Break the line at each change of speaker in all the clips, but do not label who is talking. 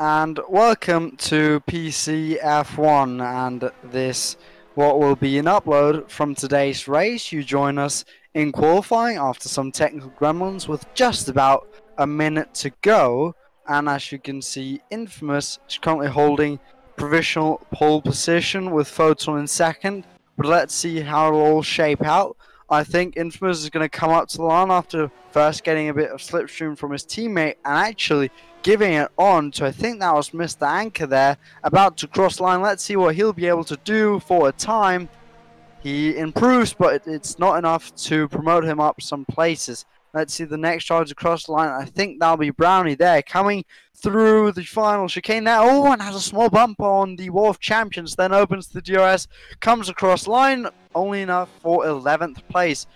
and welcome to PC F1 and this what will be an upload from today's race. You join us in qualifying after some technical gremlins with just about a minute to go, and as you can see, Infamous is currently holding provisional pole position with Photon in second, but let's see how it'll all shape out. I think Infamous is going to come up to the line after first getting a bit of slipstream from his teammate and actually giving it on to, I think that was Mr. Anchor there, about to cross line. Let's see what he'll be able to do for a time. He improves, but it's not enough to promote him up some places. Let's see the next drive to cross the line. I think that'll be Brownie there, coming through the final chicane there. Oh, and has a small bump on the Wall of Champions, then opens the DRS, comes across line, only enough for 11th place.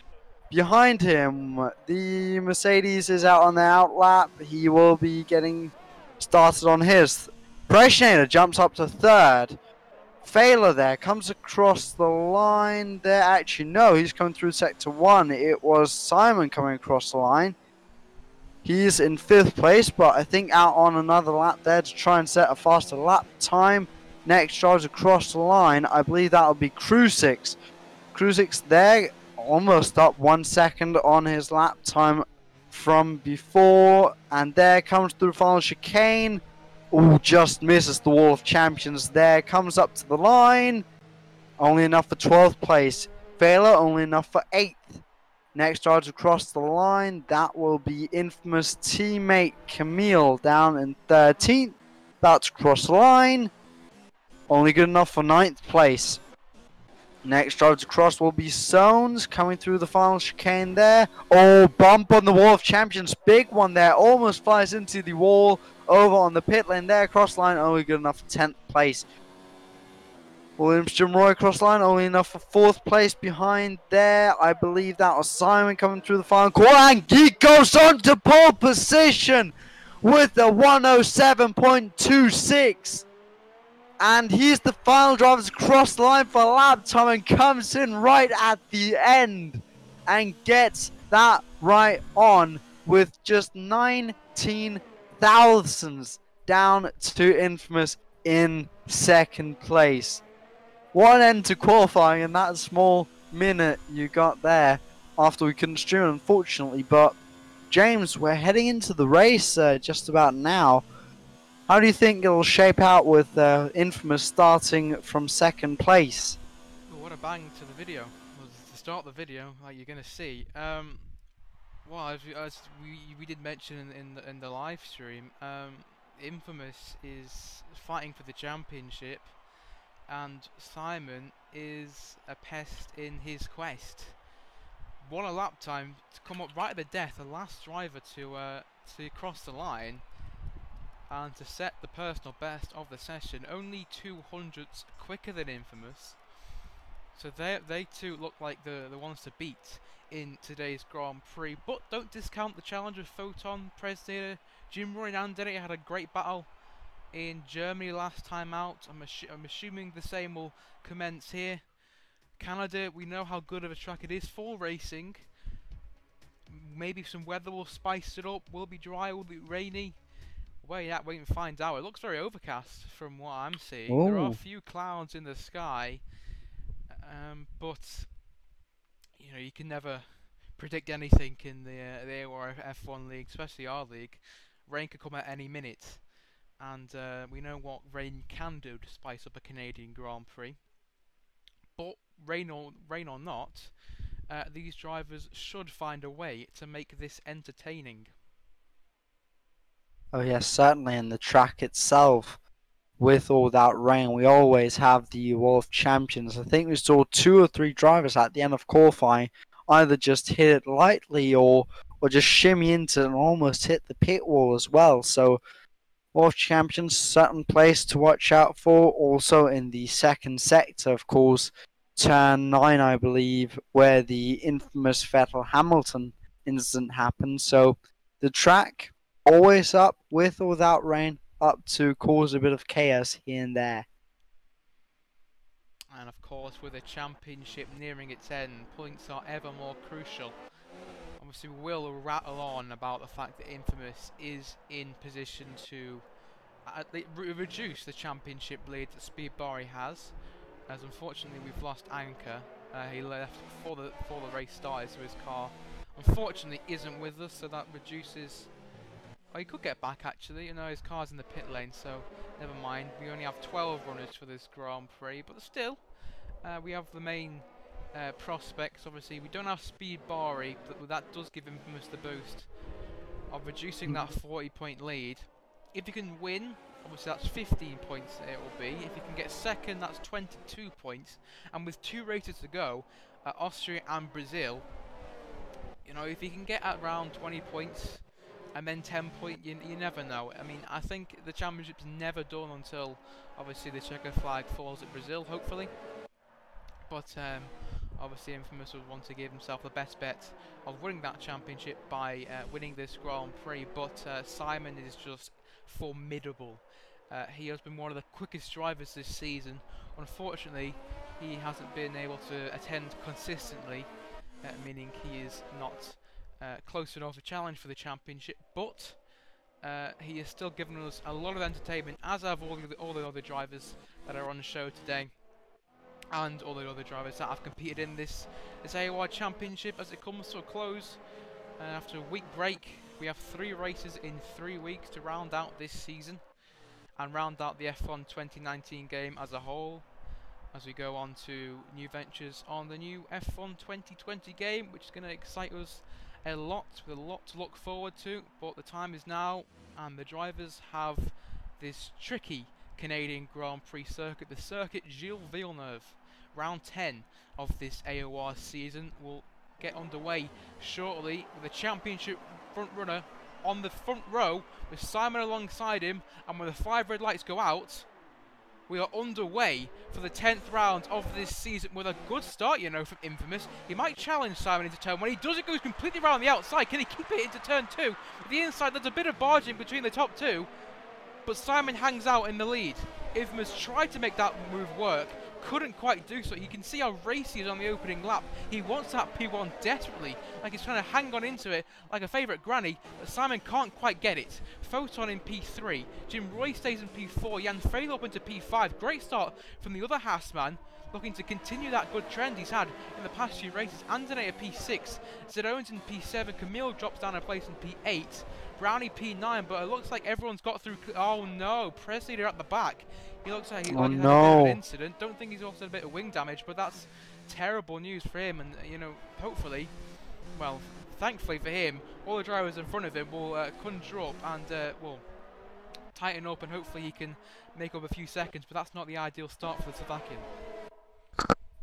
Behind him, the Mercedes is out on the outlap. He will be getting started on his. Pressinator jumps up to third. Failer there comes across the line there. Actually, no, he's coming through sector 1. It was Simon coming across the line. He's in 5th place, but I think out on another lap there to try and set a faster lap time. Next drives across the line. I believe that'll be Krusix. Krusix there, almost up 1 second on his lap time from before. And there comes through final chicane. Oh, just misses the Wall of Champions there. Comes up to the line. Only enough for 12th place. Failure, only enough for 8th. Next drives across the line. That will be Infamous teammate Camille down in 13th. About to cross the line. Only good enough for 9th place. Next drives across will be Sones coming through the final chicane there. Oh, bump on the Wall of Champions. Big one there. Almost flies into the wall. Over on the pit lane there. Cross line only good enough for 10th place. Williams Jim Roy cross line only enough for 4th place. Behind there, I believe that was Simon coming through the final corner. And Geek goes on to pole position with a 107.26. And he's the final driver to cross the line for lap time and comes in right at the end and gets that right on with just 19 thousandths down to Infamous in 2nd place. What an end to qualifying in that small minute you got there after we couldn't stream it, unfortunately. But James, we're heading into the race just about now. How do you think it'll shape out with Infamous starting from 2nd place?
Well, what a bang to the video. Well, to start the video, like you're going to see. Well, as we did mention in the live stream, Infamous is fighting for the championship, and Simon is a pest in his quest. What a lap time to come up right at the death, the last driver to cross the line and to set the personal best of the session, only 200ths quicker than Infamous. So they two look like the ones to beat in today's Grand Prix. But don't discount the challenge of Photon, Predator, Jim Roy and Anderny had a great battle in Germany last time out. I'm assuming the same will commence here. Canada, we know how good of a track it is for racing. Maybe some weather will spice it up. Will it be dry? Will it be rainy? Wait and find out. It looks very overcast from what I'm seeing. There are a few clouds in the sky. But you know, you can never predict anything in the AOR F1 league, especially our league. Rain could come at any minute, and we know what rain can do to spice up a Canadian Grand Prix. But rain or not, these drivers should find a way to make this entertaining.
Oh yes, certainly, and the track itself, with or without rain, we always have the Wall of Champions. I think we saw 2 or 3 drivers at the end of qualifying either just hit it lightly or just shimmy into it and almost hit the pit wall as well. So Wall of Champions, certain place to watch out for. Also in the 2nd sector, of course, turn 9, I believe, where the infamous Vettel-Hamilton incident happened. So the track always up, with or without rain, up to cause a bit of chaos here and there.
And of course, with a championship nearing its end, points are ever more crucial. Obviously, we'll rattle on about the fact that Infamous is in position to reduce the championship lead that Speed Barry has, as unfortunately we've lost Anchor. He left before the race started, so his car unfortunately isn't with us, so that reduces. Oh, he could get back actually. You know, his car's in the pit lane, so never mind. We only have 12 runners for this Grand Prix, but still, we have the main prospects. Obviously, we don't have Speed Barry, but that does give Infamous the boost of reducing that 40-point lead. If you can win, obviously that's 15 points it will be. If you can get second, that's 22 points. And with 2 races to go, Austria and Brazil, you know, if you can get at around 20 points and then 10 points, you never know. I mean, I think the championship's never done until obviously the checker flag falls at Brazil, hopefully. But obviously Infamous would want to give himself the best bet of winning that championship by winning this Grand Prix. But Simon is just formidable. He has been one of the quickest drivers this season. Unfortunately, he hasn't been able to attend consistently, meaning he is not close enough to challenge for the championship. But he has still given us a lot of entertainment, as have all the other drivers that are on the show today, and all the other drivers that have competed in this AOR championship as it comes to a close. After a week break, we have 3 races in 3 weeks to round out this season and round out the F1 2019 game as a whole, as we go on to new ventures on the new F1 2020 game, which is going to excite us a lot, with a lot to look forward to. But the time is now, and the drivers have this tricky Canadian Grand Prix circuit, the circuit Gilles Villeneuve. Round 10 of this AOR season will get underway shortly, with the championship front runner on the front row with Simon alongside him, and when the 5 red lights go out, we are underway for the 10th round of this season with a good start, you know, from Infamous. He might challenge Simon into turn 1. He does, it goes completely around the outside. Can he keep it into turn 2? With the inside, there's a bit of barging between the top 2, but Simon hangs out in the lead. Infamous tried to make that move work, couldn't quite do so. You can see how racy he is on the opening lap. He wants that P1 desperately, like he's trying to hang on into it like a favourite granny, but Simon can't quite get it. Photon in P3, Jim Roy stays in P4, Jan Frey up into P5. Great start from the other Haasman, looking to continue that good trend he's had in the past few races. Andone at P6, Zerone's in P7, Camille drops down a place in P8, Brownie P9, but it looks like everyone's got through. Oh no, Press Leader at the back. He looks like he's had a bit of an incident. Don't think he's also had a bit of wing damage, but that's terrible news for him. And you know, hopefully, well, thankfully for him, all the drivers in front of him will conjure up and will tighten up, and hopefully he can make up a few seconds. But that's not the ideal start for the Slovakian.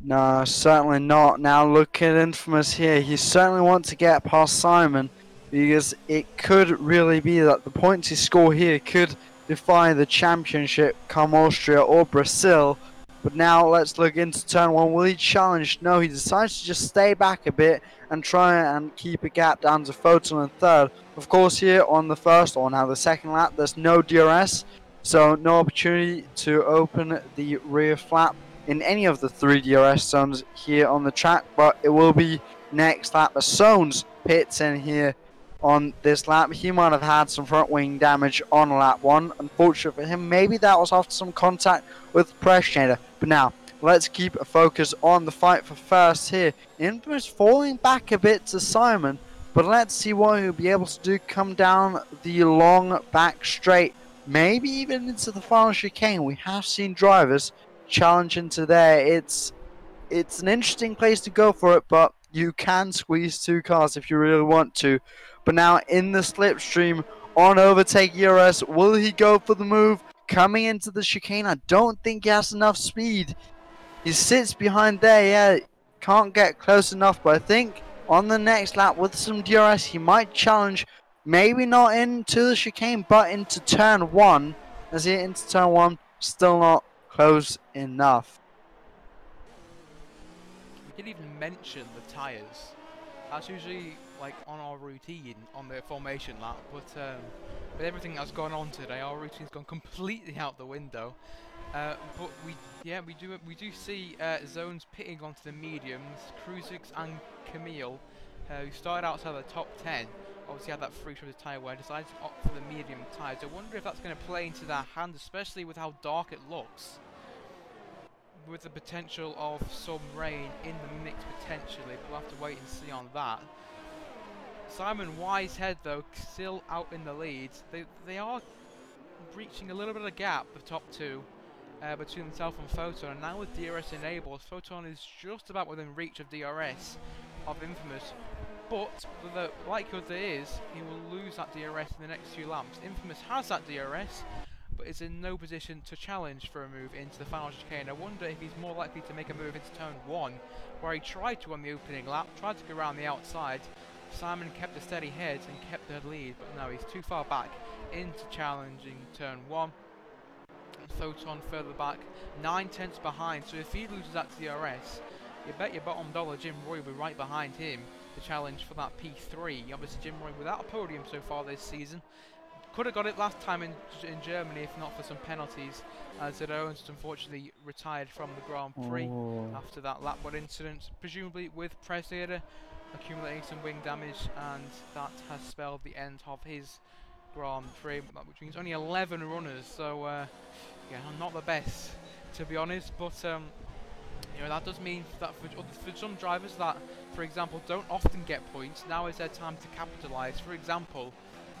No, certainly not. Now look at Infamous here. He certainly wants to get past Simon, because it could really be that the points he score here could defy the championship come Austria or Brazil. But now let's look into turn 1. Will he challenge? No, he decides to just stay back a bit and try and keep a gap down to Photon in third. Of course, here on the first or now the second lap, there's no DRS, so no opportunity to open the rear flap in any of the 3 DRS zones here on the track, but it will be next lap as Sones pits in here on this lap. He might have had some front wing damage on lap 1. Unfortunate for him, maybe that was after some contact with the pressure change. But now, let's keep a focus on the fight for first here. Infamous falling back a bit to Simon, but let's see what he'll be able to do come down the long back straight, maybe even into the final chicane. We have seen drivers challenge into there. It's an interesting place to go for it, but you can squeeze 2 cars if you really want to. But now in the slipstream on overtake ERS, will he go for the move coming into the chicane? I don't think he has enough speed. He sits behind there, yeah, can't get close enough, but I think on the next lap with some DRS he might challenge, maybe not into the chicane but into turn 1. As he into turn 1, still not close enough.
We didn't even mention the tyres. That's usually like on our routine on the formation lap, but with everything that's gone on today, our routine's gone completely out the window. But we do see zones pitting onto the mediums. Kruzix and Camille, who started outside the top 10, obviously had that free choice tyre wear, decided to opt for the medium tyres. I wonder if that's going to play into their hand, especially with how dark it looks, with the potential of some rain in the mix potentially. But we'll have to wait and see on that. Simon Wisehead though still out in the lead. They are breaching a little bit of a gap, the top two, between himself and Photon, and now with DRS enabled, Photon is just about within reach of DRS of Infamous, but the likelihood there is he will lose that DRS in the next few laps. Infamous has that DRS, but is in no position to challenge for a move into the final chicane. I wonder if he's more likely to make a move into turn 1, where he tried to on the opening lap, tried to go around the outside. Simon kept a steady head and kept the lead, but no, he's too far back into challenging turn 1. Photon further back, 9/10 behind, so if he loses that DRS, you bet your bottom dollar Jim Roy will be right behind him to challenge for that P3. Obviously Jim Roy without a podium so far this season. Could have got it last time in Germany if not for some penalties, as Owens unfortunately retired from the Grand Prix after that lapwood incident, presumably with Preslater accumulating some wing damage, and that has spelled the end of his Grand Prix, which means only 11 runners, so yeah, not the best to be honest, but you know, that does mean that for some drivers that, for example, don't often get points, now is their time to capitalise. For example,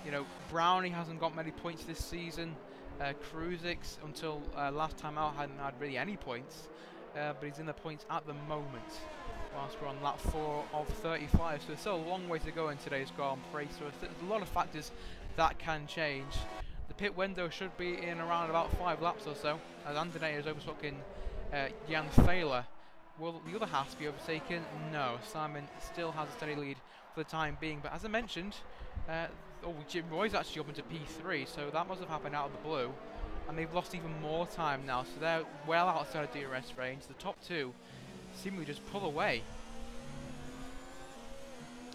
you know, Brownie hasn't got many points this season, Kruzix until last time out hadn't had really any points, but he's in the points at the moment, whilst we're on lap 4 of 35, so there's still a long way to go in today's Grand Prix, so there's a lot of factors that can change. The pit window should be in around about 5 laps or so, as Andernator is overtaking Jan Thaler. Will the other half be overtaken? No, Simon still has a steady lead for the time being, but as I mentioned, Jim Roy's actually up into P3, so that must have happened out of the blue, and they've lost even more time now, so they're well outside of DRS range. The top two seemingly just pull away.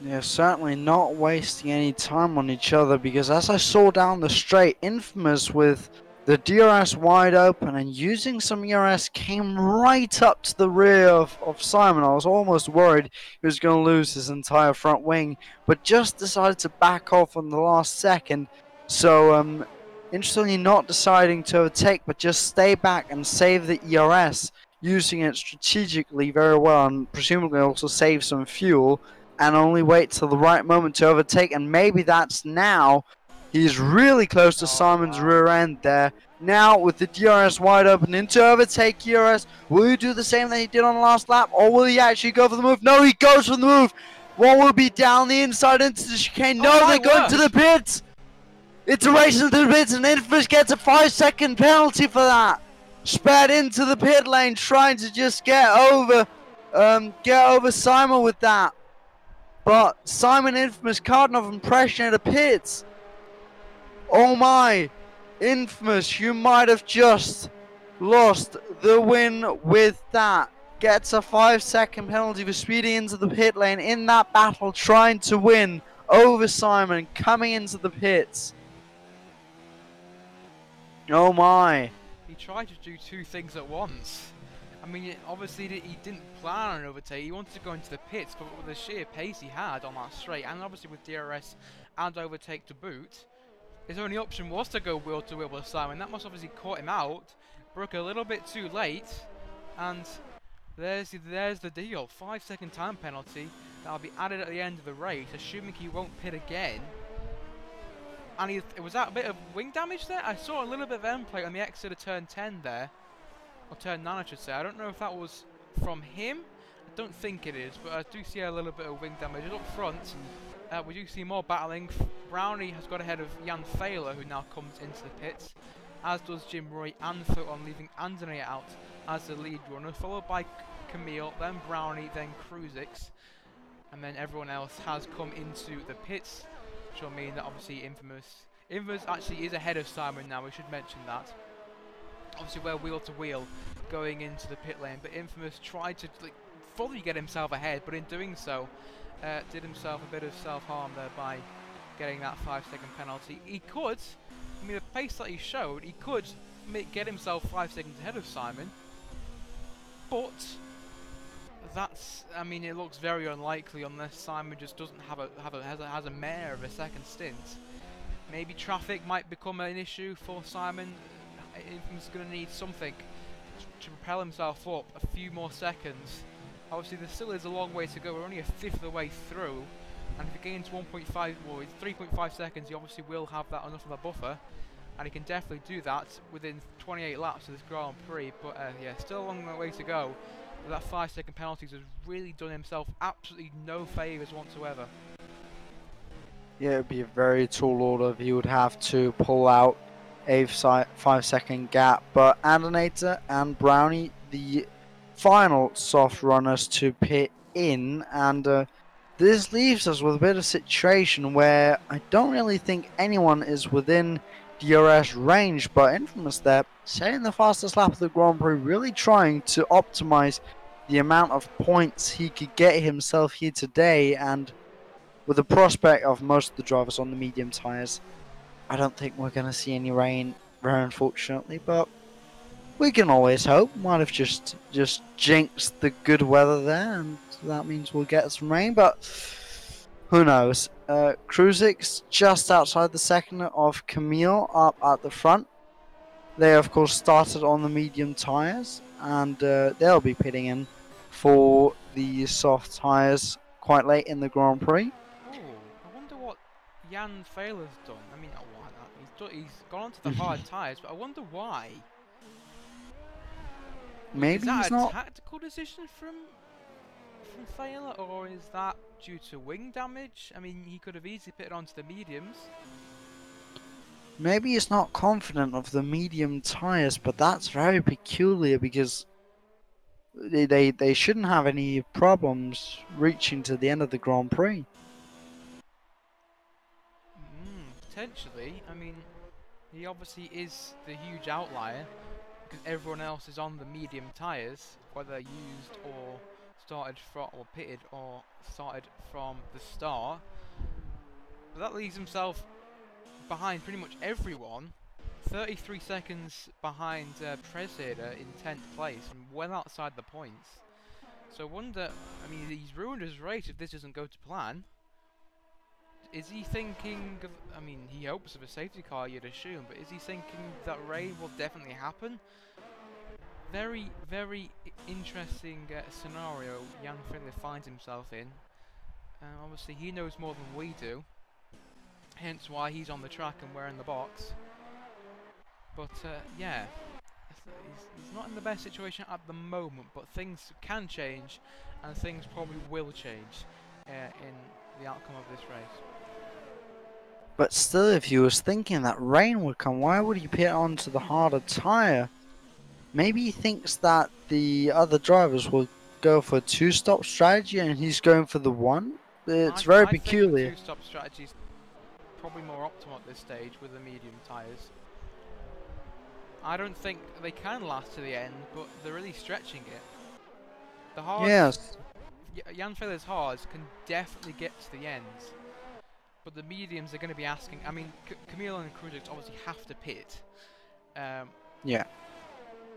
Yeah, certainly not wasting any time on each other, because as I saw down the straight, Infamous with the DRS wide open and using some ERS came right up to the rear of Simon. I was almost worried he was going to lose his entire front wing, but just decided to back off on the last second. So, interestingly, not deciding to overtake, but just stay back and save the ERS, using it strategically very well, and presumably also save some fuel, and only wait till the right moment to overtake. And maybe that's now. He's really close to Simon's rear end there. Now with the DRS wide open into overtake DRS. Will he do the same that he did on the last lap, or will he actually go for the move? No, he goes for the move. One will be down the inside into the chicane. No, they're going to the pits. It's a race into the pits, and Infamous gets a 5-second penalty for that. Sped into the pit lane, trying to just get over Simon with that. But Simon Infamous carting off impression at the pits. Oh my, Infamous, you might have just lost the win with that. Gets a 5-second penalty for speeding into the pit lane in that battle, trying to win over Simon, coming into the pits. Oh my.
He tried to do two things at once. I mean, obviously he didn't plan on an overtake, he wanted to go into the pits, but with the sheer pace he had on that straight, and obviously with DRS and overtake to boot, his only option was to go wheel to wheel with Simon. That must obviously caught him out, broke a little bit too late, and there's the deal. 5-second time penalty that'll be added at the end of the race, assuming he won't pit again. And was that a bit of wing damage there? I saw a little bit of end plate on the exit of turn 10 there, or turn 9 I should say. I don't know if that was from him. I don't think it is, but I do see a little bit of wing damage up front. We do see more battling. Brownie has got ahead of Jan Thaler, who now comes into the pits, as does Jim Roy and Photon, leaving Andernator out as the lead runner, followed by Camille, then Brownie, then Kruzix, and then everyone else has come into the pits, which will mean that obviously Infamous actually is ahead of Simon now, we should mention that. Obviously we're wheel to wheel going into the pit lane, but Infamous tried to fully get himself ahead, but in doing so, did himself a bit of self-harm there by getting that 5-second penalty. He could, I mean the pace that he showed, he could get himself 5 seconds ahead of Simon, but That's. I mean, it looks very unlikely unless Simon just doesn't has a mare of a second stint. Maybe traffic might become an issue for Simon. He's going to need something to propel himself up a few more seconds. Obviously, there still is a long way to go. We're only a fifth of the way through, and if he gains 1.5, well, 3.5 seconds, he obviously will have that enough of a buffer, and he can definitely do that within 28 laps of this Grand Prix. But yeah, still a long way to go. But that 5-second penalties has really done himself absolutely no favours whatsoever.
Yeah, it would be a very tall order if he would have to pull out a 5-second gap. But Adinator and Brownie, the final soft runners to pit in, and this leaves us with a bit of a situation where I don't really think anyone is within DRS range, but Infamous there, setting the fastest lap of the Grand Prix, really trying to optimize the amount of points he could get himself here today, and with the prospect of most of the drivers on the medium tyres, I don't think we're going to see any rain, very unfortunately, but we can always hope. Might have just jinxed the good weather there, and that means we'll get some rain, but who knows. Kruzik's just outside the second of Camille up at the front. They, of course, started on the medium tyres, and they'll be pitting in for the soft tyres quite late in the Grand Prix.
Oh, I wonder what Jan Failer's done. I mean, not why. He's gone onto the hard tyres, but I wonder why.
Maybe
Is that
he's
a
not.
tactical decision from Failer, or is that due to wing damage? I mean, he could have easily pitted onto the mediums.
Maybe he's not confident of the medium tyres, but that's very peculiar because they shouldn't have any problems reaching to the end of the Grand Prix.
Potentially. I mean, he obviously is the huge outlier because everyone else is on the medium tyres, whether used or started from or pitted or started from the start. But that leaves himself behind pretty much everyone. 33 seconds behind Preseder in 10th place and well outside the points. So I wonder, I mean, he's ruined his race if this doesn't go to plan. Is he thinking of, I mean, he hopes of a safety car, you'd assume, but is he thinking that rain will definitely happen? Very, very interesting scenario Jan Failer finds himself in. Obviously, he knows more than we do, hence why he's on the track and we're in the box. But yeah, he's not in the best situation at the moment, but things can change, and things probably will change in the outcome of this race.
But still, if he was thinking that rain would come, why would he pit onto the harder tyre? Maybe he thinks that the other drivers will go for a two-stop strategy and he's going for the one? It's very peculiar.
I think the two-stop strategy is probably more optimal at this stage with the medium tyres. I don't think they can last to the end, but they're really stretching it. The hards,
Yes.
Jan Failer's hards can definitely get to the end, but the mediums are going to be asking. I mean, Camille and Kruzix obviously have to pit.
Yeah.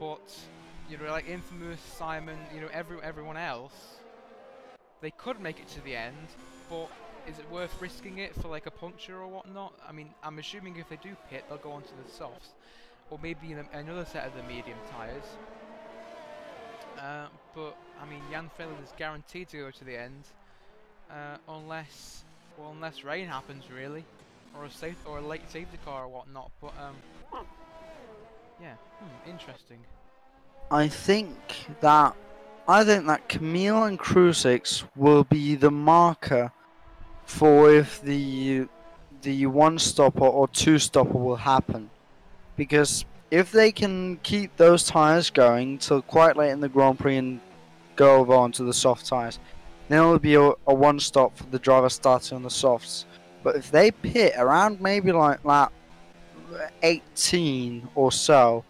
But you know, like Infamous, Simon, you know, everyone else, they could make it to the end, but is it worth risking it for like a puncture or whatnot? I mean, I'm assuming if they do pit, they'll go onto the softs, or maybe in another set of the medium tyres. But I mean, Jan Failer is guaranteed to go to the end, unless rain happens really, or a late safety car or whatnot. But yeah, interesting.
I think that Camille and Kruzix will be the marker for if the one stopper or two stopper will happen, because if they can keep those tyres going till quite late in the Grand Prix and go over onto the soft tyres, then it will be a one stop for the driver starting on the softs. But if they pit around maybe like lap 18 or so,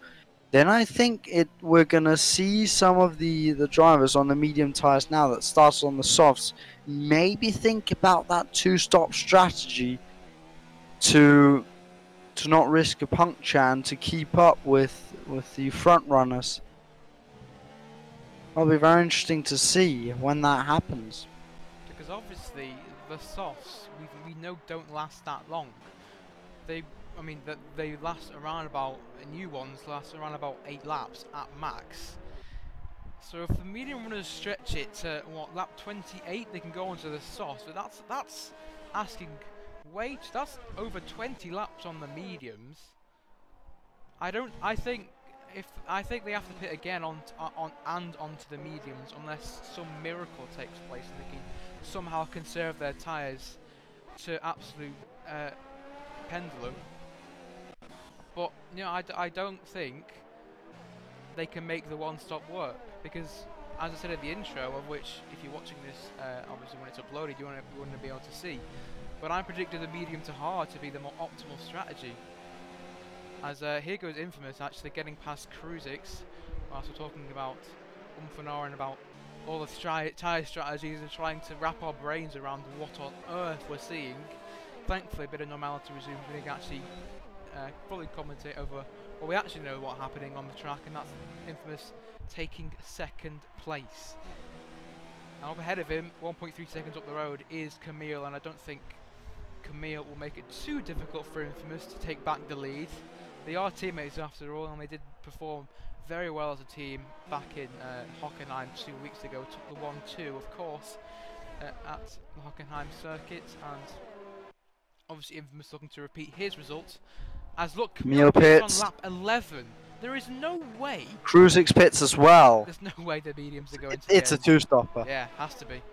then I think we're going to see some of the drivers on the medium tyres now that started on the softs maybe think about that two-stop strategy to not risk a puncture and to keep up with the front runners. It'll be very interesting to see when that happens.
Because obviously the softs we know don't last that long. I mean, that they last around about new ones last around about 8 laps at max. So if the medium runners stretch it to what, lap 28, they can go onto the softs. But that's asking that's over 20 laps on the mediums. I think they have to pit again onto the mediums unless some miracle takes place and they can somehow conserve their tyres to absolute pendulum. But I don't think they can make the one-stop work because, as I said at the intro, of which if you're watching this, obviously when it's uploaded, you want to be able to see. But I predicted the medium to hard to be the more optimal strategy. As here goes Infamous actually getting past Cruisix, whilst we're talking about Umfanar and about all the tyre strategies and trying to wrap our brains around what on earth we're seeing. Thankfully, a bit of normality resumes. We can actually fully commentate over what we actually know what's happening on the track, and that's Infamous taking second place. Now up ahead of him, 1.3 seconds up the road, is Camille, and I don't think Camille will make it too difficult for Infamous to take back the lead. They are teammates after all, and they did perform very well as a team back in Hockenheim 2 weeks ago. Took the 1-2, of course, at the Hockenheim circuit, and obviously Infamous looking to repeat his results. As look, Camille pits on lap 11. There is no way.
Cruisix pits as well.
There's no way the mediums are going to.
It's a two-stopper.
Yeah, has to be.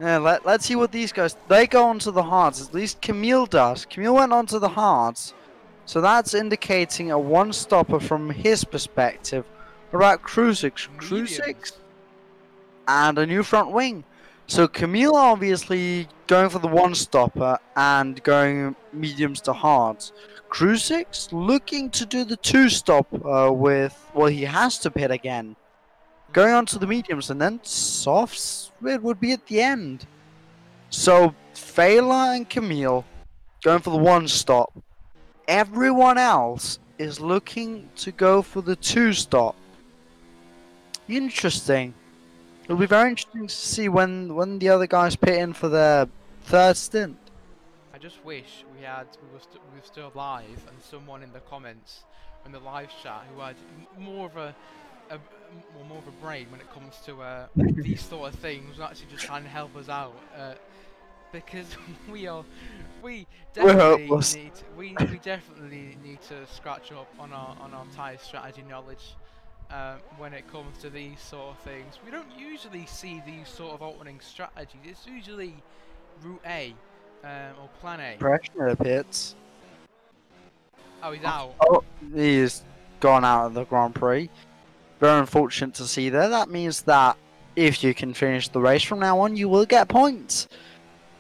Yeah, let's see what these guys. They go onto the hards. At least Camille does. Camille went onto the hards. So that's indicating a one-stopper from his perspective. What about Cruisix? Cruisix? And a new front wing. So Camille obviously going for the one-stopper and going mediums to hards. Cruisix looking to do the two-stop with... Well, he has to pit again. Going on to the mediums and then softs, it would be at the end. So Fela and Camille going for the one-stop. Everyone else is looking to go for the two-stop. Interesting. It'll be very interesting to see when the other guys pit in for their third stint.
I just wish we were still live and someone in the comments in the live chat who had more of a brain when it comes to these sort of things, was actually just trying to help us out. Because we definitely need to scratch up on our tyre strategy knowledge when it comes to these sort of things. We don't usually see these sort of opening strategies. It's usually Route A or Plan A.
Pressure at the pits.
Oh, he's out.
Oh, he's gone out of the Grand Prix. Very unfortunate to see there. That means that if you can finish the race from now on, you will get points.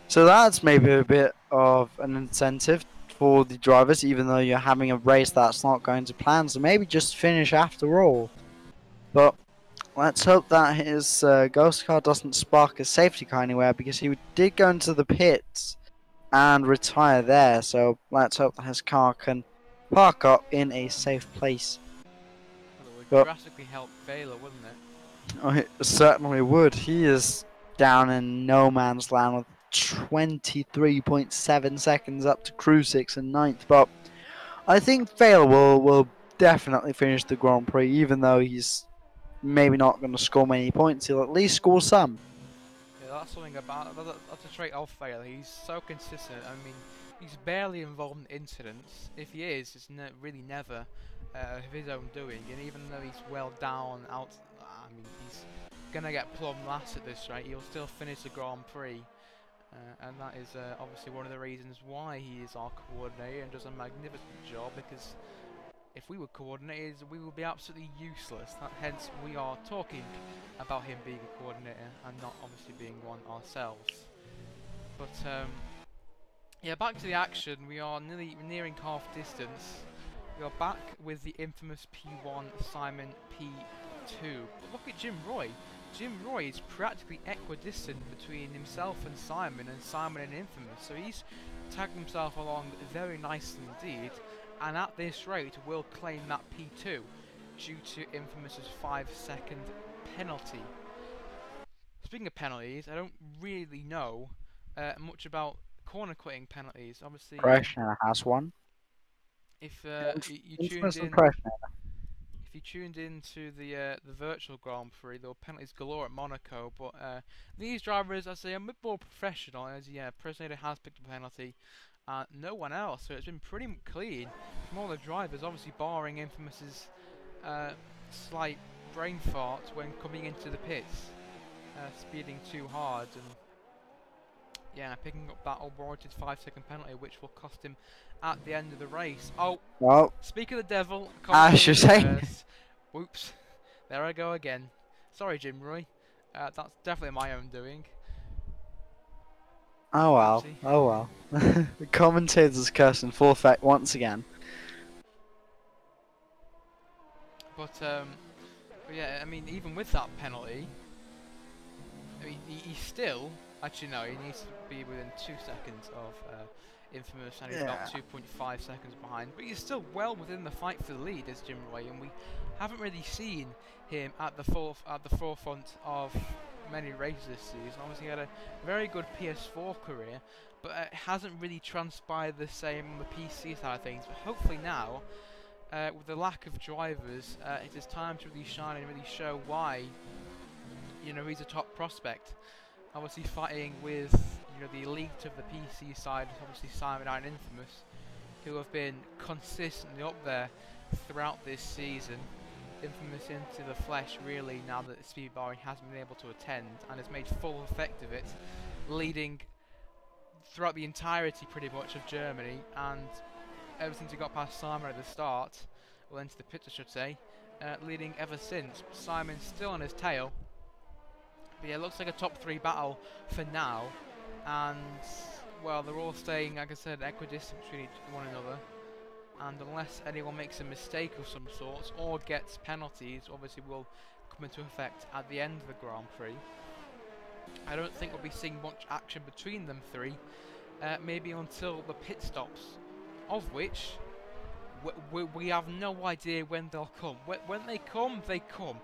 So that's maybe a bit of an incentive for the drivers, even though you're having a race that's not going to plan. So maybe just finish after all. But let's hope that his ghost car doesn't spark a safety car anywhere, because he did go into the pits and retire there. So let's hope that his car can park up in a safe place.
Well, it would drastically help Vela, wouldn't it?
Oh, it certainly would. He is down in no man's land with 23.7 seconds up to Cruisix in 9th, but I think Vela will definitely finish the Grand Prix, even though he's maybe not going to score many points. He'll at least score some.
Yeah, that's something about that's a trait of Vela. He's so consistent. I mean, he's barely involved in incidents. If he is, it's really never of his own doing. And even though he's well down out, I mean, he's gonna get plumb last at this rate. He'll still finish the Grand Prix. And that is obviously one of the reasons why he is our coordinator and does a magnificent job, because if we were coordinators, we would be absolutely useless. Hence, we are talking about him being a coordinator and not obviously being one ourselves. But yeah, back to the action. We are nearing half distance. We are back with the infamous P1 Simon P2. But look at Jim Roy. Jim Roy is practically equidistant between himself and Simon and Infamous, so he's tagged himself along very nicely indeed, and at this rate will claim that P2 due to Infamous's 5-second penalty. Speaking of penalties, I don't really know much about corner quitting penalties. Obviously,
Pressure has one.
if you tuned
Infamous and
in,
pressure.
if you tuned into the virtual Grand Prix, there were penalties galore at Monaco. But these drivers, I say, are a bit more professional. As President has picked a penalty, no one else. So it's been pretty clean from all the drivers. Obviously, barring Infamous's slight brain fart when coming into the pits, speeding too hard and picking up that unwarranted 5-second penalty, which will cost him at the end of the race. Oh,
Well,
speak of the devil,
I should say.
Whoops, there I go again. Sorry, Jim Roy. That's definitely my own doing.
Oh well,
Oopsie.
oh well. The commentator's curse in full effect once again.
But yeah, I mean, even with that penalty, I mean, he still, actually no, he needs to be within 2 seconds of Infamous, and he's about 2.5 seconds behind. But he's still well within the fight for the lead as Jim Roy, and we haven't really seen him at the forefront of many races this season. Obviously, he had a very good PS4 career, but it hasn't really transpired the same on the PC side of things. But hopefully now, with the lack of drivers, it is time to really shine and really show why he's a top prospect. Obviously fighting with the elite of the PC side, obviously Simon and Infamous, who have been consistently up there throughout this season. Infamous into the flesh really now that the speed barring hasn't been able to attend and has made full effect of it, leading throughout the entirety pretty much of Germany, and ever since he got past Simon at the start, well, into the pits I should say, leading ever since. Simon's still on his tail. But yeah, it looks like a top 3 battle for now, and well, they're all staying, like I said, equidistant between one another, and unless anyone makes a mistake of some sort or gets penalties, obviously will come into effect at the end of the Grand Prix. I don't think we'll be seeing much action between them three, maybe until the pit stops, of which we have no idea when they'll come. When they come, they come.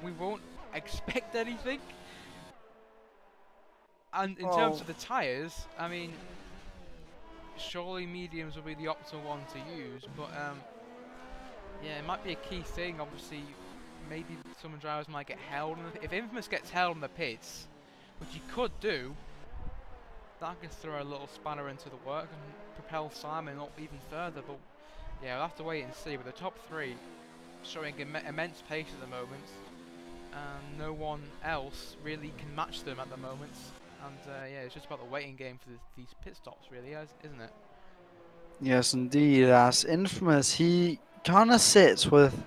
We won't expect anything. And in terms of the tyres, I mean, surely mediums will be the optimal one to use, but yeah, it might be a key thing. Obviously, maybe some drivers might get held. If Infamous gets held in the pits, which he could do, that could throw a little spanner into the work and propel Simon up even further. But yeah, we'll have to wait and see. With the top 3 showing immense pace at the moment, and no one else really can match them at the moment. And yeah, it's just about the waiting game for these pit stops, really, isn't it?
Yes, indeed. As Infamous, he kind of sits with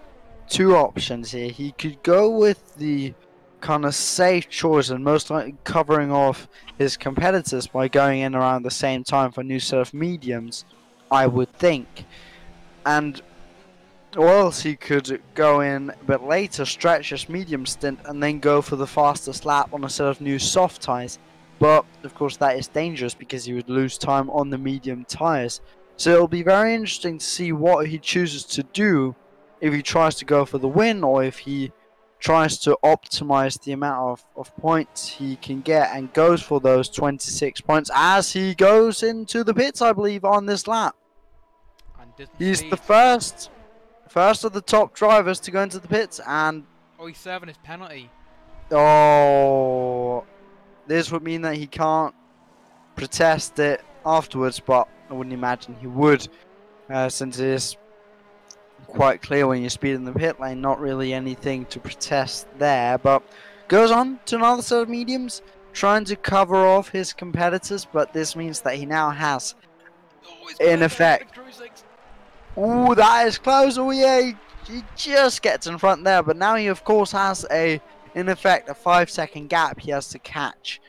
2 options here. He could go with the kind of safe choice and most likely covering off his competitors by going in around the same time for a new set of mediums, I would think. And or else he could go in a bit later, stretch his medium stint, and then go for the fastest lap on a set of new soft tyres. But, of course, that is dangerous because he would lose time on the medium tyres. So it'll be very interesting to see what he chooses to do, if he tries to go for the win or if he tries to optimize the amount of points he can get and goes for those 26 points as he goes into the pits, I believe, on this lap.
And
he's the first of the top drivers to go into the pits, and
oh, he's serving his penalty.
Oh, this would mean that he can't protest it afterwards, but I wouldn't imagine he would, since it is quite clear when you speed in the pit lane, not really anything to protest there. But goes on to another set of mediums, trying to cover off his competitors, but this means that he now has, in effect, ooh, that is close. Oh yeah, he just gets in front there, but now he of course has in effect a 5-second gap he has to catch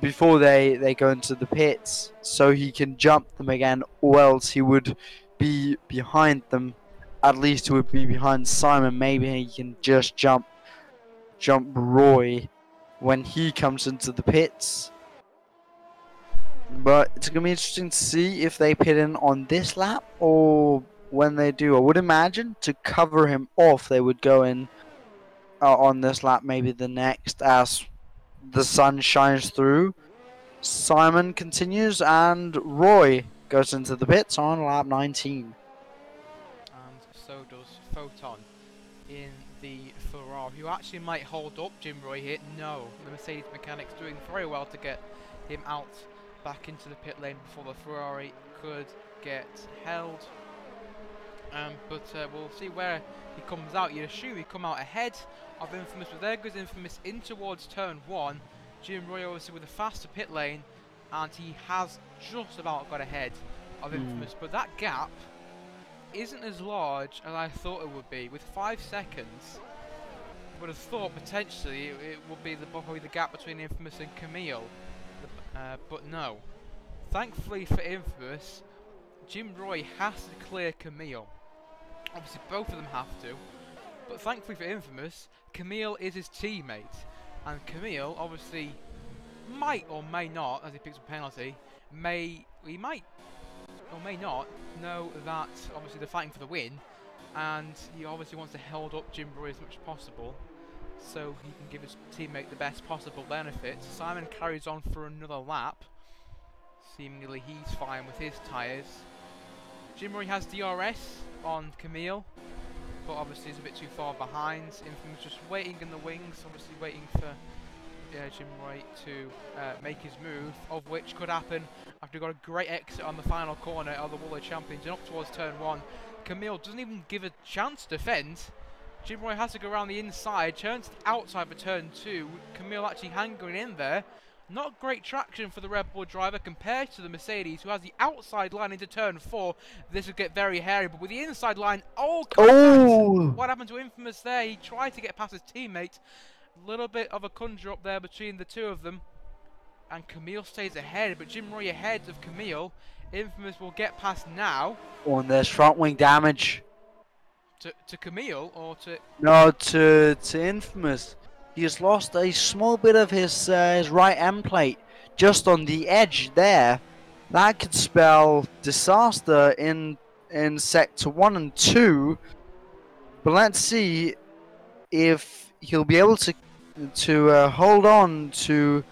before they go into the pits, so he can jump them again, or else he would be behind them. At least he would be behind Simon. Maybe he can just jump Roy when he comes into the pits. But it's going to be interesting to see if they pit in on this lap or when they do. I would imagine to cover him off they would go in on this lap, maybe the next, as the sun shines through. Simon continues, and Roy goes into the pits on lap 19.
And so does Photon in the Ferrari, who actually might hold up Jim Roy here. No, the Mercedes mechanic's doing very well to get him out back into the pit lane before the Ferrari could get held. But we'll see where he comes out. You'd assume he'd come out ahead of Infamous, but there goes Infamous in towards turn 1. Jim Roy obviously with a faster pit lane, and he has just about got ahead of Infamous, but that gap isn't as large as I thought it would be. With 5 seconds, I would have thought potentially it would be probably the gap between Infamous and Camille, but no. Thankfully for Infamous, Jim Roy has to clear Camille. Obviously both of them have to, but thankfully for Infamous, Camille is his teammate, and Camille obviously might or may not, as he picks a penalty, he might or may not know that obviously they're fighting for the win, and he obviously wants to hold up Jim Roy as much as possible so he can give his teammate the best possible benefit. Simon carries on for another lap. Seemingly he's fine with his tyres. Jim Roy has DRS on Camille, but obviously he's a bit too far behind. Infamous just waiting in the wings, obviously waiting for Jim Roy to make his move, of which could happen after he got a great exit on the final corner of the World Champions and up towards turn 1. Camille doesn't even give a chance to defend. Jim Roy has to go around the inside, turns to the outside for turn 2. Camille actually hanging in there. Not great traction for the Red Bull driver compared to the Mercedes, who has the outside line into turn 4. This would get very hairy, but with the inside line, contact! What happened to Infamous there? He tried to get past his teammate. A little bit of a conjure up there between the two of them. And Camille stays ahead, but Jim Roy ahead of Camille. Infamous will get past now.
And there's front wing damage.
To Camille, or to...
No, to Infamous. He has lost a small bit of his right end plate just on the edge there. That could spell disaster in sector 1 and 2. But let's see if he'll be able to hold on to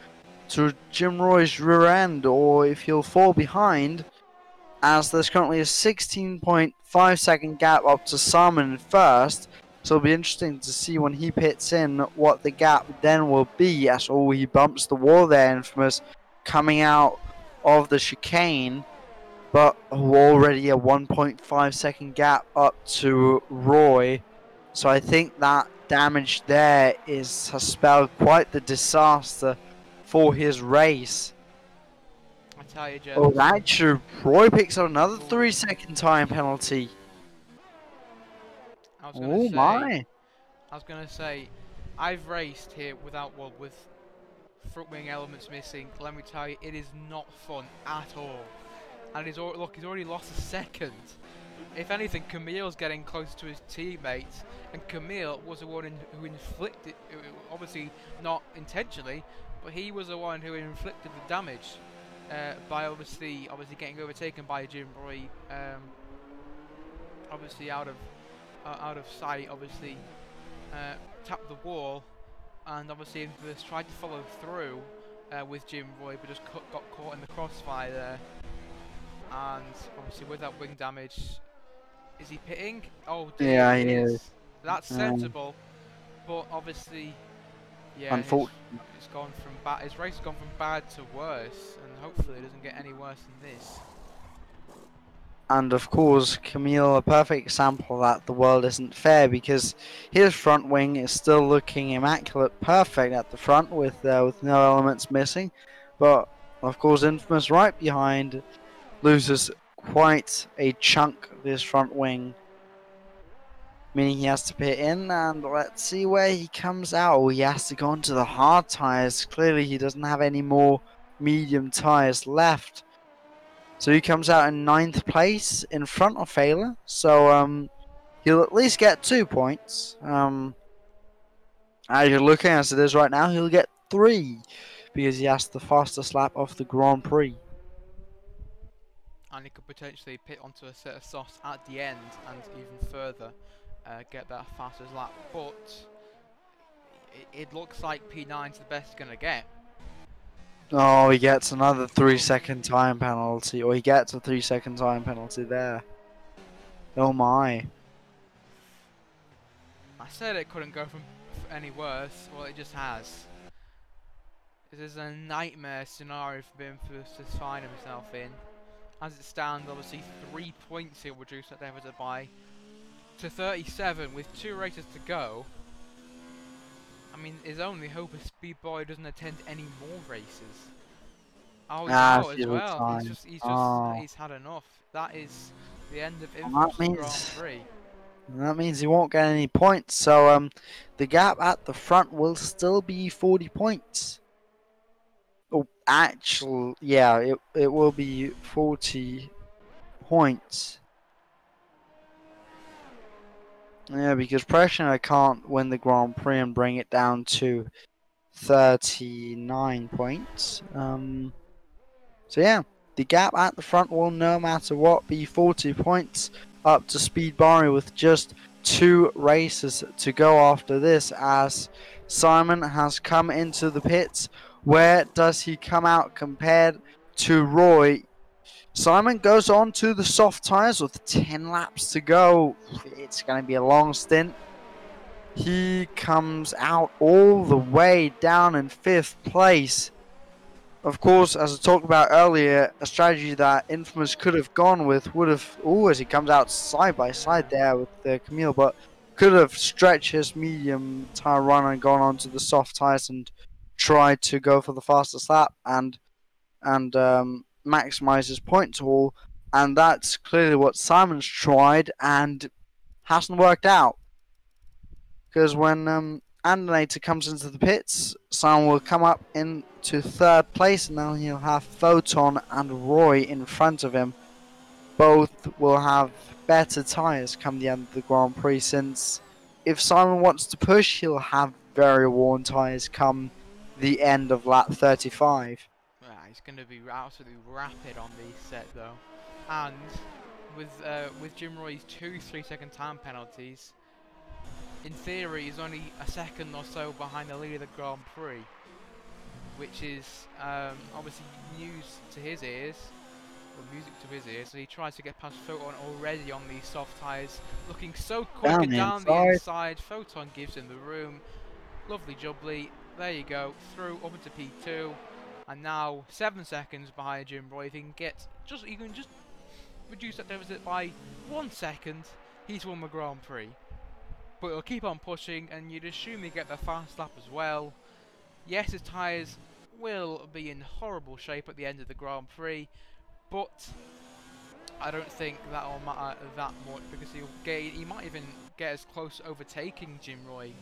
Jim Roy's rear end, or if he'll fall behind, as there's currently a 16.5 second gap up to Simon in first. So it'll be interesting to see when he pits in what the gap then will be, as he bumps the wall there, Infamous, coming out of the chicane. But already a 1.5 second gap up to Roy. So I think that damage there has spelled quite the disaster for his race.
I tell you, Gilles.
Oh, actually, Roy picks up another 3 second time penalty.
I was gonna say, I've raced here with front wing elements missing. Let me tell you, it is not fun at all. And he's already lost a second. If anything, Camille's getting closer to his teammate, and Camille was the one who inflicted, obviously not intentionally, but he was the one who inflicted the damage by obviously getting overtaken by Jim Roy, obviously out of sight, obviously tapped the wall, and obviously Infamous tried to follow through with Jim Roy, but just got caught in the crossfire there. And obviously with that wing damage, is he pitting? Oh dear,
yeah,
he is. That's sensible, but obviously, yeah, it's gone from bad. His race has gone from bad to worse, and hopefully it doesn't get any worse than this.
And of course, Camille, a perfect example that the world isn't fair, because his front wing is still looking immaculate, perfect at the front with no elements missing. But of course, Infamous right behind loses quite a chunk of his front wing, meaning he has to pit in. And let's see where he comes out. He has to go into the hard tires. Clearly, he doesn't have any more medium tires left. So he comes out in 9th place in front of Failer. So he'll at least get 2 points. As you're looking as it is right now, he'll get 3 because he has the fastest lap of the Grand Prix.
And he could potentially pit onto a set of softs at the end and even further get that fastest lap. But it looks like P9's the best gonna get.
Oh, he gets another 3
Oh,
second time penalty, or he gets a 3 second time penalty there. Oh my.
I said it couldn't go from any worse. Well, it just has. This is a nightmare scenario for Villeneuve to find himself in. As it stands, obviously 3 points he'll reduce that deficit by to 37 with 2 races to go. I mean, his only hope is Speed Boy doesn't attend any more races. Oh, he's
Ah,
out as
fuel
well.
time. Oh,
He's had enough. That is the end of
that
Infamous Grand
means
Prix.
that means he won't get any points. So the gap at the front will still be 40 points. Oh, actual, yeah, it will be 40 points. Yeah, because Preshner can't win the Grand Prix and bring it down to 39 points. So yeah, the gap at the front will no matter what be 40 points up to Speed Barry with just 2 races to go after this, as Simon has come into the pits. Where does he come out compared to Roy? Simon goes on to the soft tyres with 10 laps to go. It's going to be a long stint. He comes out all the way down in 5th place. Of course, as I talked about earlier, a strategy that Infamous could have gone with would have, as he comes out side by side
Yeah.
there with Camille, but could have stretched his medium tyre run and gone onto the soft tyres and tried to go for the fastest lap and maximize his point haul. And that's clearly what Simon's tried and hasn't worked out. Because when Andinator comes into the pits, Simon will come up into 3rd place, and then he'll have Photon and Roy in front of him. Both will have better tyres come the end of the Grand Prix, since if Simon wants to push, he'll have very worn tyres come the end of lap 35.
Yeah, he's going to be absolutely rapid on the set though, and with Jim Roy's 2 3-second time penalties, in theory he's only a second or so behind the lead of the Grand Prix, which is obviously news to his ears, or music to his ears. So he tries to get past Photon already on these soft tyres, looking so quick
Down
and
the
down the
inside.
inside. Photon gives him the room. Lovely jubbly. There you go, through up into P2, and now 7 seconds behind Jim Roy. If he can just reduce that deficit by 1 second, he's won the Grand Prix. But he'll keep on pushing, and you'd assume he'd get the fast lap as well. Yes, his tyres will be in horrible shape at the end of the Grand Prix, but I don't think that'll matter that much, because he might even get as close to overtaking Jim Roy.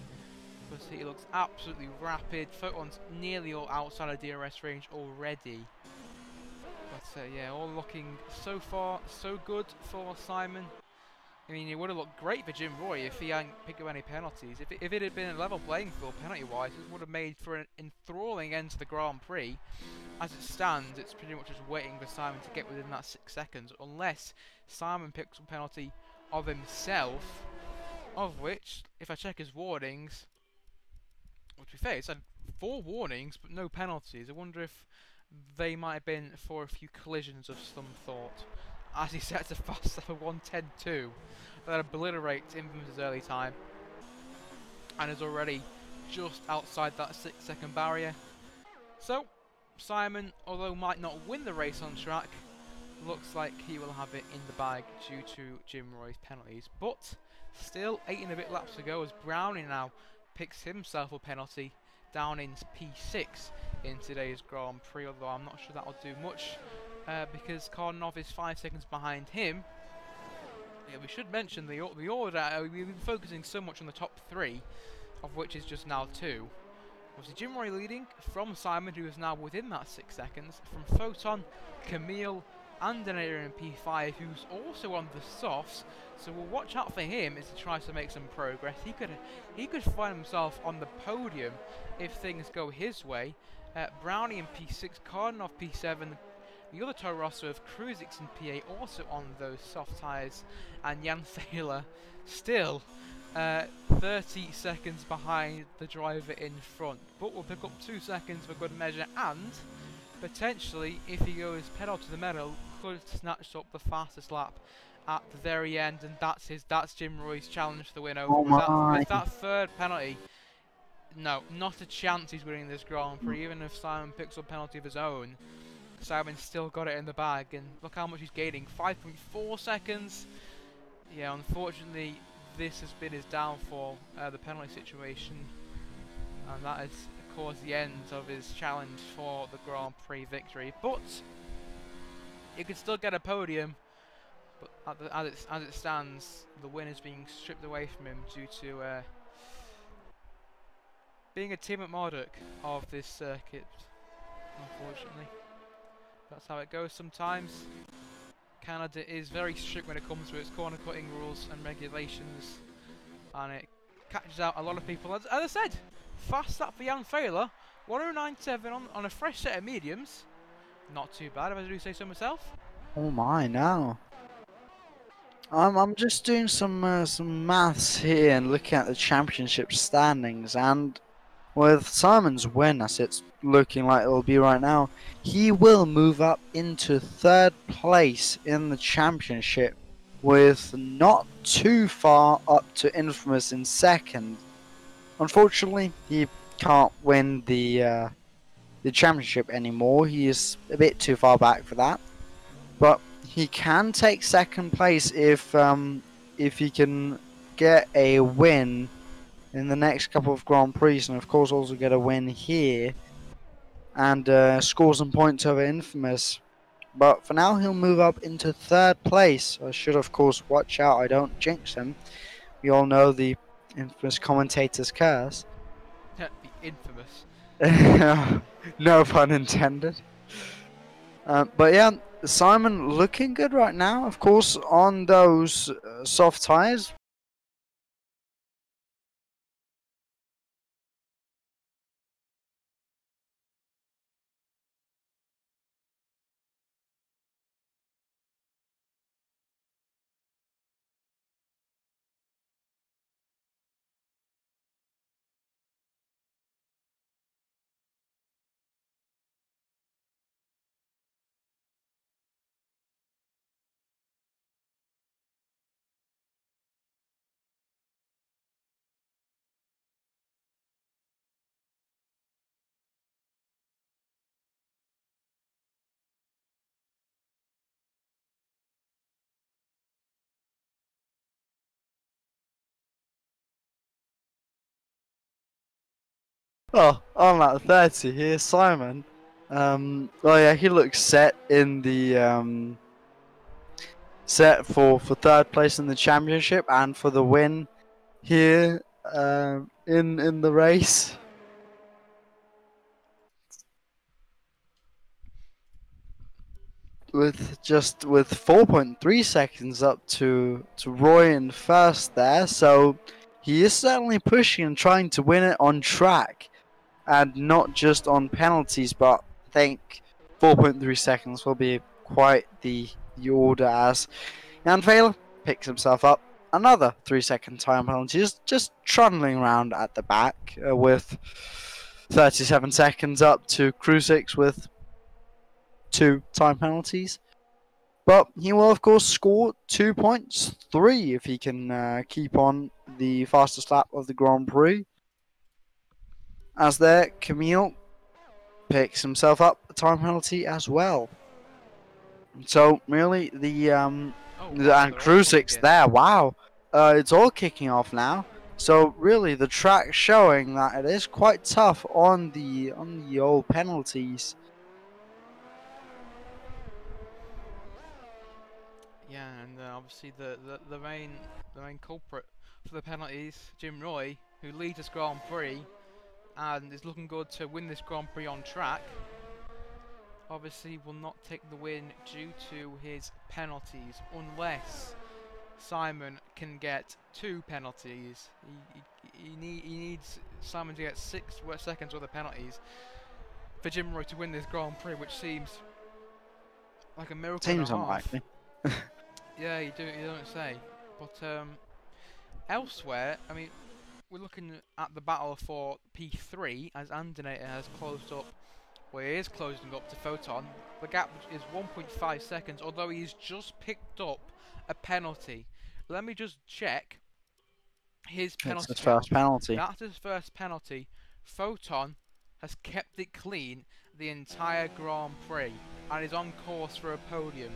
Because he looks absolutely rapid. Photon's nearly all outside of DRS range already. But yeah, all looking so far so good for Simon. I mean, it would have looked great for Jim Roy if he hadn't picked up any penalties. If it had been a level playing field penalty-wise, it would have made for an enthralling end to the Grand Prix. As it stands, it's pretty much just waiting for Simon to get within that 6 seconds, unless Simon picks up a penalty of himself, of which, if I check his warnings, to be fair, it's had 4 warnings but no penalties. I wonder if they might have been for a few collisions of some thought, as he sets a fast lap of 1:10.2 that obliterates Infamous' early time and is already just outside that 6 second barrier. So Simon, although might not win the race on track, looks like he will have it in the bag due to Jim Roy's penalties. But still 8 and a bit laps to go, as Brownie now picks himself a penalty down in P6 in today's Grand Prix, although I'm not sure that will do much because Cardinov is 5 seconds behind him. Yeah, we should mention the order. We've been focusing so much on the top 3, of which is just now 2. Obviously Jim Roy leading from Simon, who is now within that 6 seconds, from Photon, Camille, and Denator in P5, who's also on the softs. So we'll watch out for him as he tries to make some progress. He could find himself on the podium if things go his way. Brownie in P6, Cardinov P7, the other tow roster of Kruzix in PA also on those soft tyres, and Jan Thaler still 30 seconds behind the driver in front, but will pick up 2 seconds for good measure, and potentially, if he goes pedal to the metal, could snatch up the fastest lap at the very end, and that's Jim Roy's challenge for the win over.
Oh my.
With that third penalty, no, not a chance he's winning this Grand Prix. Even if Simon picks up a penalty of his own, Simon's still got it in the bag, and look how much he's gaining, 5.4 seconds. Yeah, unfortunately, this has been his downfall, the penalty situation, and that has caused the end of his challenge for the Grand Prix victory. But he could still get a podium, but as it stands, the win is being stripped away from him due to being a team at Marduk of this circuit, unfortunately. That's how it goes sometimes. Canada is very strict when it comes to its corner cutting rules and regulations, and it catches out a lot of people. As I said, fast lap for Jan Failer, 109.7 on a fresh set of mediums. Not too bad, if I do say so myself.
Oh my, now. I'm just doing some maths here and looking at the championship standings, and with Simon's win, as it's looking like it'll be right now, he will move up into third place in the championship, with not too far up to Infamous in second. Unfortunately, he can't win the championship anymore. He is a bit too far back for that, but he can take second place if he can get a win in the next couple of Grand Prix, and of course also get a win here and score some points over Infamous. But for now, he'll move up into third place. I should of course watch out I don't jinx him. We all know the Infamous commentator's curse.
The infamous.
No pun intended. But yeah, Simon looking good right now. Of course, on those soft tyres. Oh, on lap 30 here, Simon. Oh yeah, he looks set in the set for third place in the championship and for the win here in the race. With 4.3 seconds up to Roy in first there, so he is certainly pushing and trying to win it on track, and not just on penalties. But I think 4.3 seconds will be quite the order, as Jan Vela picks himself up another 3-second time penalty, just trundling around at the back with 37 seconds up to Krusix with 2 time penalties. But he will, of course, score 2 points, 3 if he can keep on the fastest lap of the Grand Prix. As there, Camille picks himself up a time penalty as well. So really, and Krusix there, wow, it's all kicking off now. So really, the track showing that it is quite tough on the old penalties.
Yeah, and obviously the main culprit for the penalties, Jim Roy, who leads this Grand Prix and is looking good to win this Grand Prix on track, obviously will not take the win due to his penalties, unless Simon can get 2 penalties. He needs Simon to get 6 seconds worth of penalties for Jim Roy to win this Grand Prix, which seems like a miracle.
Seems unlikely.
Yeah, you don't say. But elsewhere, I mean, we're looking at the battle for P3 as Andinator has closed up, well, he is closing up to Photon. The gap is 1.5 seconds, although he's just picked up a penalty. Let me just check his
It's
penalty
his
count.
first penalty.
That's his first penalty. Photon has kept it clean the entire Grand Prix and is on course for a podium.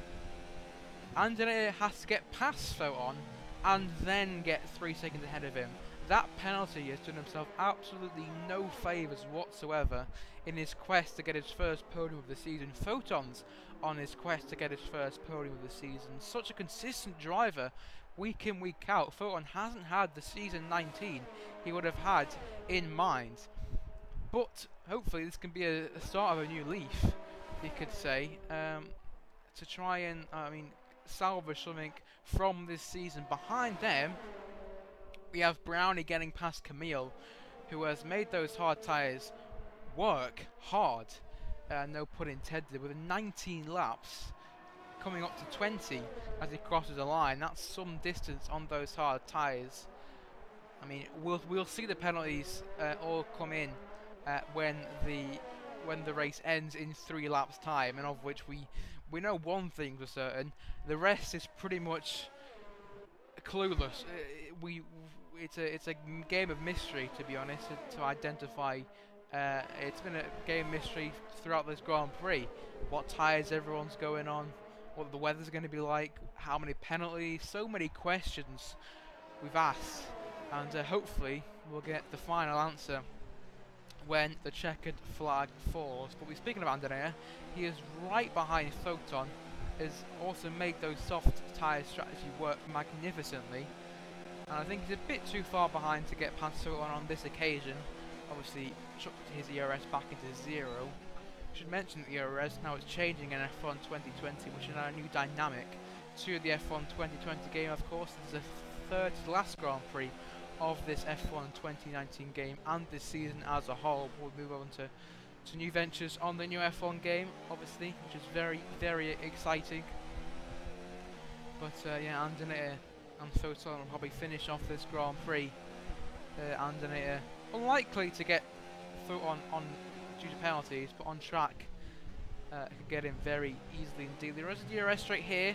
Andinator has to get past Photon and then get 3 seconds ahead of him. That penalty has done himself absolutely no favours whatsoever in his quest to get his first podium of the season. Photon's on his quest to get his first podium of the season. Such a consistent driver, week in, week out. Photon hasn't had the season 19 he would have had in mind. But hopefully this can be a start of a new leaf, you could say, to try and, salvage something from this season. Behind them, we have Brownie getting past Camille, who has made those hard tyres work hard, no pun intended, with 19 laps, coming up to 20 as he crosses the line. That's some distance on those hard tyres. I mean, we'll see the penalties all come in when the race ends in 3 laps time, and of which we know one thing for certain: the rest is pretty much clueless. It's a game of mystery, to be honest, to identify. It's been a game of mystery throughout this Grand Prix. What tyres everyone's going on, what the weather's going to be like, how many penalties, so many questions we've asked, and hopefully we'll get the final answer when the checkered flag falls. But we're speaking of Andinator, he is right behind Photon, has also made those soft tyre strategy work magnificently, and I think he's a bit too far behind to get past Photon on this occasion. Obviously chucked his ERS back into 0. I should mention that the ERS now is changing in F1 2020, which is now a new dynamic to the F1 2020 game. Of course, this is the third to last Grand Prix of this F1 2019 game and this season as a whole. We'll move on to new ventures on the new F1 game, obviously, which is very, very exciting. But yeah, Andinator and Photon will probably finish off this Grand Prix. Andinator unlikely to get Photon on due to penalties, but on track can get him very easily indeed. There is a DRS straight here,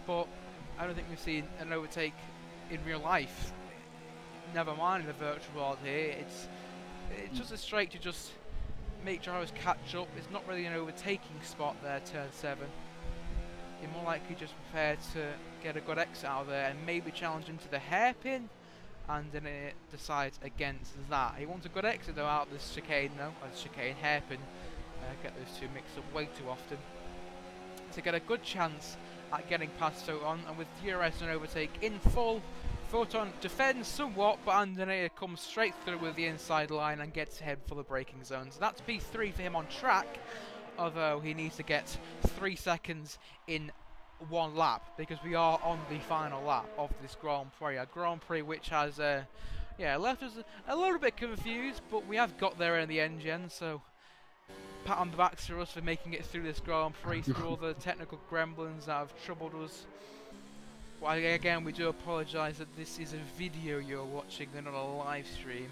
but I don't think we've seen an overtake in real life. Never mind in the virtual world here. It's just a straight to just make drivers catch up. It's not really an overtaking spot there, turn 7. You're more likely just prepared to get a good exit out of there and maybe challenge into the hairpin, and then it decides against that. He wants a good exit though out of this chicane though, or chicane hairpin. Get those two mixed up way too often. To get a good chance at getting past Photon, and with DRS and overtake in full, Photon defends somewhat, but Andinator comes straight through with the inside line and gets ahead for the braking zone. So that's P3 for him on track, although he needs to get 3 seconds in 1 lap, because we are on the final lap of this Grand Prix. A Grand Prix which has left us a little bit confused, but we have got there in the end, Jen, so pat on the backs for us for making it through this Grand Prix, through all the technical gremlins that have troubled us. Well, again, we do apologise that this is a video you're watching and not a live stream.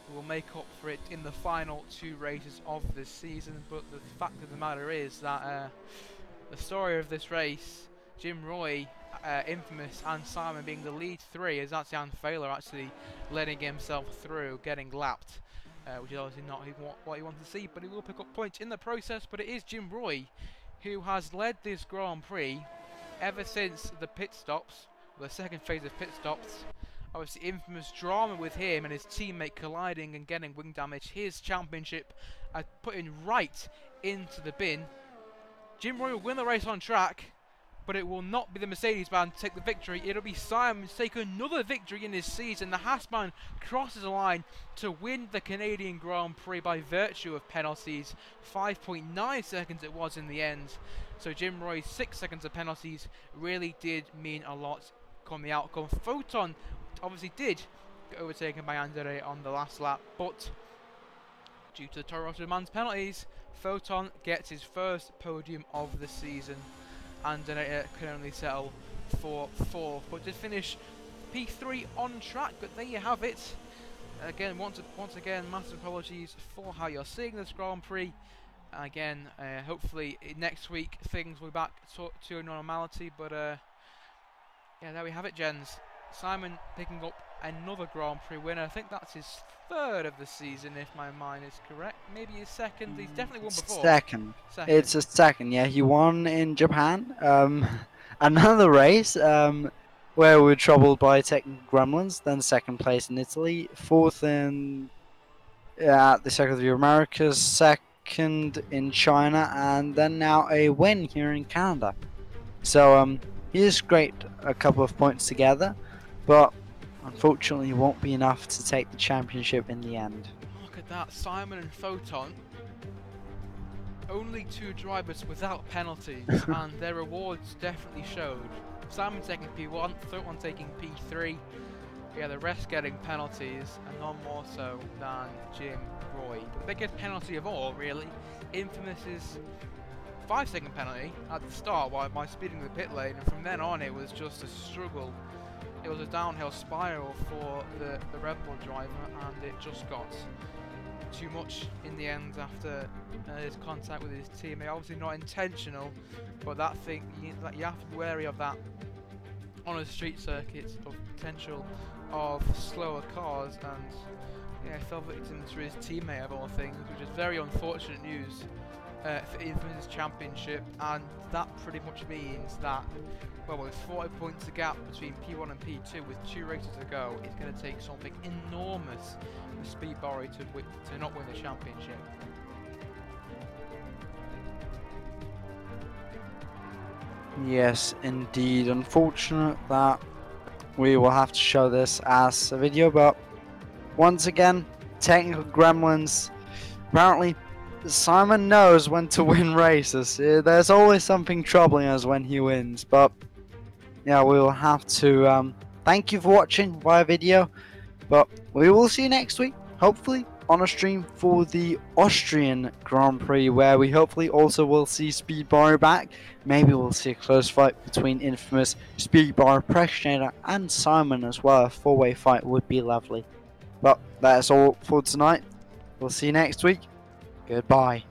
We will make up for it in the final 2 races of this season, but the fact of the matter is that the story of this race, Jim Roy, Infamous and Simon being the lead 3, is actually Anne actually letting himself through, getting lapped, which is obviously not what he wants to see, but he will pick up points in the process. But it is Jim Roy who has led this Grand Prix ever since the pit stops, the second phase of pit stops. Obviously Infamous drama with him and his teammate colliding and getting wing damage. His championship putting right into the bin. Jim Roy will win the race on track, but it will not be the Mercedes band to take the victory. It'll be Simon to take another victory in this season. The Haas man crosses the line to win the Canadian Grand Prix by virtue of penalties. 5.9 seconds it was in the end. So Jim Roy's 6 seconds of penalties really did mean a lot on the outcome. Photon obviously did get overtaken by Andinator on the last lap, but due to the Toronto man's penalties, Photon gets his first podium of the season. Andinator can only settle for 4th, but to finish P3 on track. But there you have it. again, once again, massive apologies for how you're seeing this Grand Prix. Again, hopefully next week things will be back to normality. But yeah, there we have it, gents. Simon picking up another Grand Prix winner. I think that's his third of the season, if my mind is correct. Maybe his second. He's definitely won before.
Second.
Second.
It's a second. Yeah, he won in Japan. Another race. Where we were troubled by technical gremlins. Then second place in Italy. Fourth in the Circuit of the Americas. Second in China, and then now a win here in Canada. So he is great. A couple of points together, but unfortunately won't be enough to take the championship in the end.
Look at that, Simon and Photon. Only 2 drivers without penalties, and their rewards definitely showed. Simon taking P1, Photon taking P3. Yeah, the rest getting penalties, and none more so than Jim Roy. The biggest penalty of all, really, Infamous's 5-second penalty at the start by speeding the pit lane, and from then on it was just a struggle. It was a downhill spiral for the Red Bull driver, and it just got too much in the end after his contact with his teammate. Obviously not intentional, but that thing, you have to be wary of that on a street circuit, of potential of slower cars, and yeah, fell victim to his teammate of all things, which is very unfortunate news for Infamous Championship. And that pretty much means that, well, with 40 points a gap between P1 and P2 with 2 races to go, it's going to take something enormous for Speedbari to not win the championship.
Yes, indeed. Unfortunate that we will have to show this as a video, but once again, technical gremlins. Apparently, Simon knows when to win races. There's always something troubling us when he wins, but yeah, we will have to thank you for watching via video, but we will see you next week, hopefully on a stream for the Austrian Grand Prix, where we hopefully also will see Speedbari back. Maybe we'll see a close fight between Infamous, Speedbari, Pressinator and Simon as well. A 4-way fight would be lovely. But that's all for tonight. We'll see you next week. Goodbye.